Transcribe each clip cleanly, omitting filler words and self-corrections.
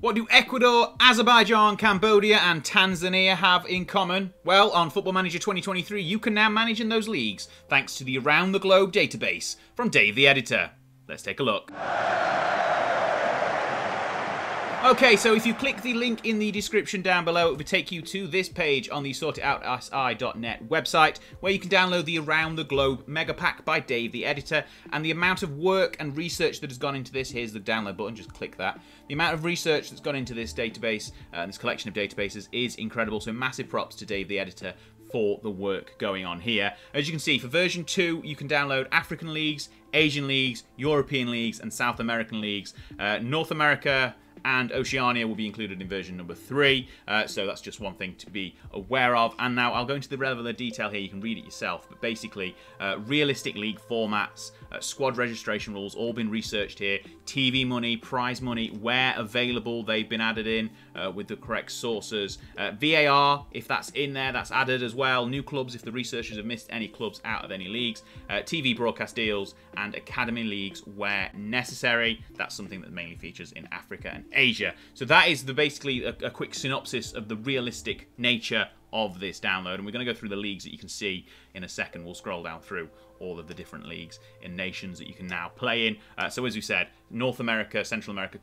What do Ecuador, Azerbaijan, Cambodia and Tanzania have in common? Well, on Football Manager 2023, you can now manage in those leagues thanks to the Around the Globe database from Dave the Editor. Let's take a look. Okay, so if you click the link in the description down below, it will take you to this page on the sortitoutsi.net website, where you can download the Around the Globe Megapack by Dave the Editor. And the amount of work and research that has gone into this, here's the download button, just click that. The amount of research that's gone into this database, this collection of databases, is incredible. So massive props to Dave the Editor for the work going on here. As you can see, for version 2, you can download African leagues, Asian leagues, European leagues, and South American leagues. North America and Oceania will be included in version number 3, so that's just one thing to be aware of. And now I'll go into the relevant detail here, you can read it yourself, but basically realistic league formats, squad registration rules, all been researched here, TV money, prize money, where available, they've been added in with the correct sources, VAR, if that's in there, that's added as well, new clubs if the researchers have missed any clubs out of any leagues, TV broadcast deals, and academy leagues where necessary. That's something that mainly features in Africa and Asia. So that is basically a quick synopsis of the realistic nature of this download, and we're going to go through the leagues that you can see in a second. We'll scroll down through all of the different leagues in nations that you can now play in. So as we said, North America, Central America,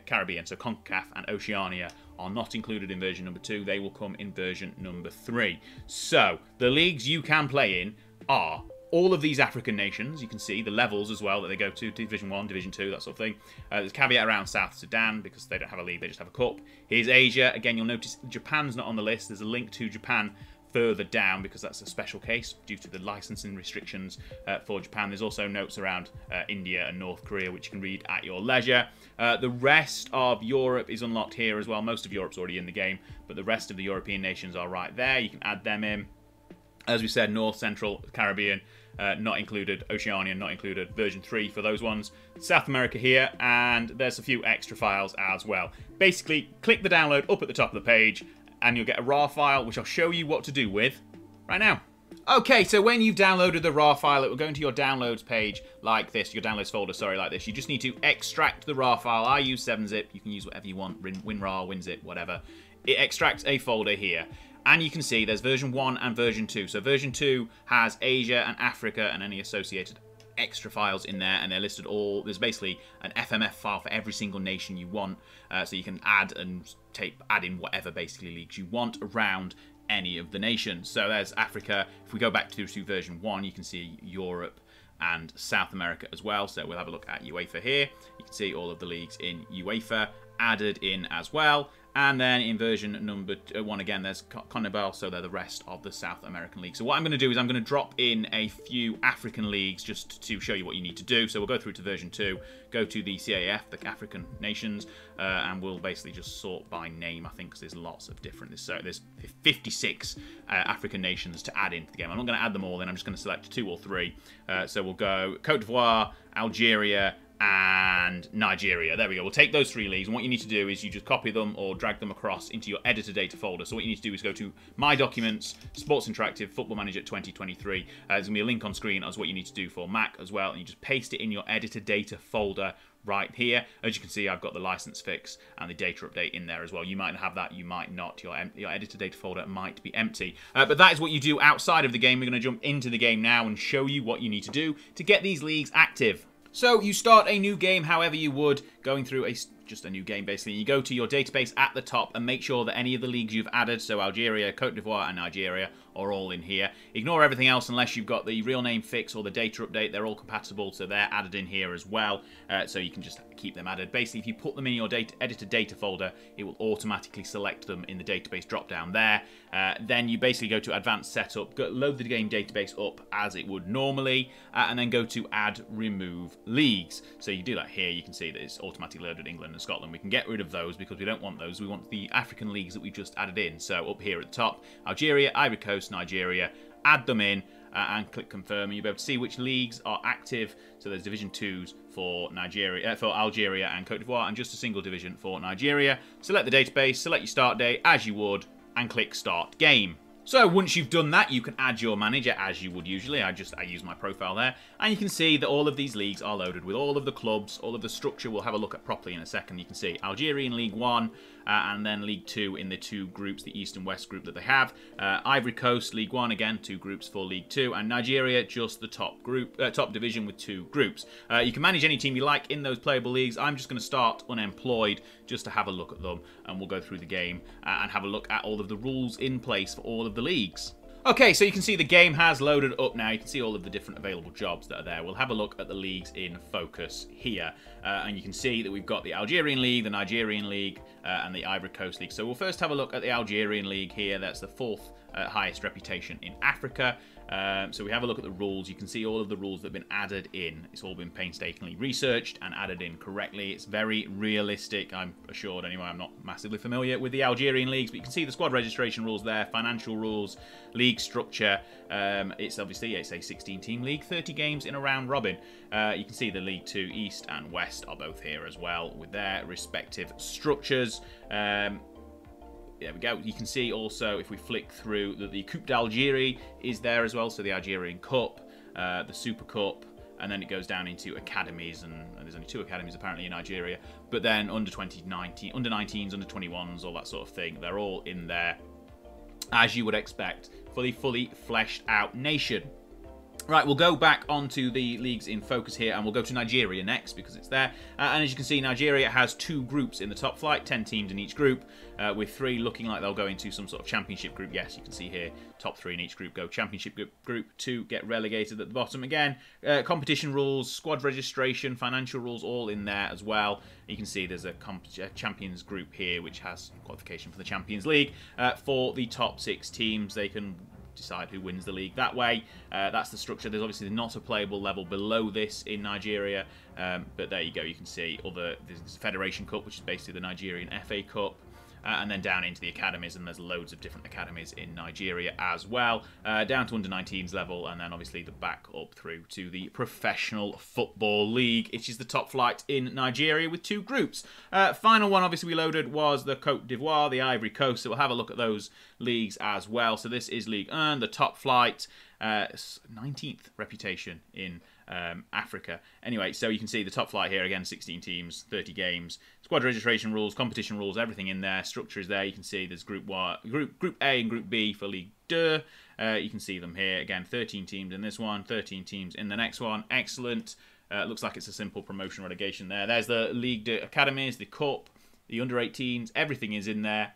Caribbean, so CONCACAF and Oceania are not included in version number 2. They will come in version number 3. So the leagues you can play in are all of these African nations. You can see the levels as well that they go to, Division 1, Division 2, that sort of thing. There's a caveat around South Sudan because they don't have a league, they just have a cup. Here's Asia. Again, you'll notice Japan's not on the list. There's a link to Japan further down because that's a special case due to the licensing restrictions for Japan. There's also notes around India and North Korea, which you can read at your leisure. The rest of Europe is unlocked here as well. Most of Europe's already in the game, but the rest of the European nations are right there. You can add them in. As we said, North, Central, Caribbean, not included. Oceania, not included. Version 3 for those ones. South America here, and there's a few extra files as well. Basically, click the download up at the top of the page, and you'll get a RAR file, which I'll show you what to do with right now. Okay, so when you've downloaded the RAR file, it will go into your downloads page like this, your downloads folder, sorry, like this. You just need to extract the RAR file. I use 7-zip. You can use whatever you want, WinRAR, WinZip, whatever. It extracts a folder here. And you can see there's version 1 and version 2. So version 2 has Asia and Africa and any associated extra files in there, and they're listed all. There's basically an FMF file for every single nation you want, so you can add in whatever basically leagues you want around any of the nations. So there's Africa. If we go back to version 1, you can see Europe and South America as well. So we'll have a look at UEFA here. You can see all of the leagues in UEFA added in as well. And then in version number 1 again, there's CONMEBOL, so they're the rest of the South American league. So what I'm going to do is I'm going to drop in a few African leagues just to show you what you need to do. So we'll go through to version 2, go to the CAF, the African nations, and we'll basically just sort by name, I think, because there's lots of different. There's 56 African nations to add into the game. I'm not going to add them all in, I'm just going to select 2 or 3. So we'll go Cote d'Ivoire, Algeria, and Nigeria. There we go. We'll take those 3 leagues, and what you need to do is you just copy them or drag them across into your editor data folder. So what you need to do is go to My Documents, Sports Interactive, Football Manager 2023. There's going to be a link on screen as what you need to do for Mac as well, and you just paste it in your editor data folder right here. As you can see, I've got the license fix and the data update in there as well. You might have that, you might not. Your editor data folder might be empty. But that is what you do outside of the game. We're going to jump into the game now and show you what you need to do to get these leagues active. So you start a new game however you would, going through just a new game basically. You go to your database at the top and make sure that any of the leagues you've added, so Algeria, Cote d'Ivoire and Nigeria, are all in here. Ignore everything else unless you've got the real name fix or the data update. They're all compatible, so they're added in here as well. So you can just keep them added. Basically, if you put them in your editor data folder, it will automatically select them in the database drop down there. Then you basically go to advanced setup, load the game database up as it would normally, and then go to add remove leagues. So you do that here. You can see that it's automatically loaded England and Scotland. We can get rid of those because we don't want those. We want the African leagues that we just added in. So up here at the top, Algeria, Ivory Coast, Nigeria, add them in and click confirm, and you'll be able to see which leagues are active. So there's Division 2s for Nigeria, for Algeria and Cote d'Ivoire, and just a single division for Nigeria. Select the database, select your start date as you would, and click Start Game. So once you've done that, you can add your manager as you would usually. I use my profile there. And you can see that all of these leagues are loaded with all of the clubs, all of the structure. We'll have a look at properly in a second. You can see Algerian League 1 and then League 2 in the two groups, the East and West group that they have. Ivory Coast League 1, again, 2 groups for League 2. And Nigeria, just the top division with 2 groups. You can manage any team you like in those playable leagues. I'm just going to start unemployed just to have a look at them. And we'll go through the game and have a look at all of the rules in place for all of the leagues. Okay, so you can see the game has loaded up now. You can see all of the different available jobs that are there. We'll have a look at the leagues in focus here. And you can see that we've got the Algerian League, the Nigerian League, and the Ivory Coast League. So we'll first have a look at the Algerian League here. That's the 4th highest reputation in Africa. So we have a look at the rules. You can see all of the rules that have been added in. It's all been painstakingly researched and added in correctly. It's very realistic, I'm assured anyway. I'm not massively familiar with the Algerian leagues, but you can see the squad registration rules there, financial rules, league structure. It's obviously a 16-team league, 30 games in a round robin. You can see the League 2 East and West are both here as well with their respective structures. There we go. You can see also, if we flick through, that the Coupe d'Algérie is there as well. So the Algerian Cup, the Super Cup, and then it goes down into academies, and there's only 2 academies apparently in Nigeria. But then under 19s, under 21s, all that sort of thing, they're all in there, as you would expect, for the fully fleshed out nation. Right, we'll go back onto the leagues in focus here, and we'll go to Nigeria next because it's there. And as you can see, Nigeria has 2 groups in the top flight, 10 teams in each group, with 3 looking like they'll go into some sort of championship group. Yes, you can see here, top 3 in each group go championship group, 2 get relegated at the bottom. Again, competition rules, squad registration, financial rules, all in there as well. You can see there's a champions group here, which has qualification for the Champions League. For the top 6 teams, they can decide who wins the league that way. That's the structure. There's obviously not a playable level below this in Nigeria, but there you go. You can see there's Federation Cup, which is basically the Nigerian FA Cup, and then down into the academies, and there's loads of different academies in Nigeria as well, down to under-19s level, and then obviously the back up through to the Professional Football League, which is the top flight in Nigeria with 2 groups. Final one, obviously, we loaded was the Côte d'Ivoire, the Ivory Coast, so we'll have a look at those leagues as well. So this is League 1, the top flight, 19th reputation in Africa. Anyway, so you can see the top flight here, again, 16 teams, 30 games, squad registration rules, competition rules, everything in there. Structure is there. You can see there's Group A and Group B for League 2. You can see them here. Again, 13 teams in this one, 13 teams in the next one. Excellent. Looks like it's a simple promotion relegation there. There's the League 2 academies, the Cup, the under-18s. Everything is in there.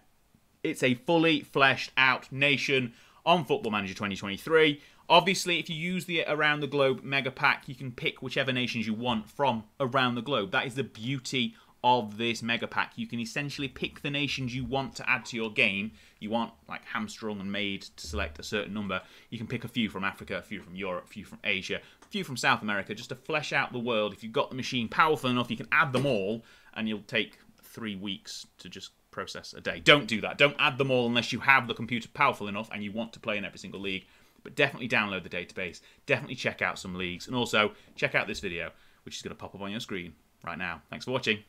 It's a fully fleshed out nation on Football Manager 2023. Obviously, if you use the Around the Globe Mega Pack, you can pick whichever nations you want from around the globe. That is the beauty of this Mega Pack. You can essentially pick the nations you want to add to your game. You want, like, hamstrung and made to select a certain number. You can pick a few from Africa, a few from Europe, a few from Asia, a few from South America, just to flesh out the world. If you've got the machine powerful enough, you can add them all, and you'll take 3 weeks to just process a day. Don't do that. Don't add them all unless you have the computer powerful enough and you want to play in every single league. But definitely download the database. Definitely check out some leagues. And also, check out this video, which is going to pop up on your screen right now. Thanks for watching.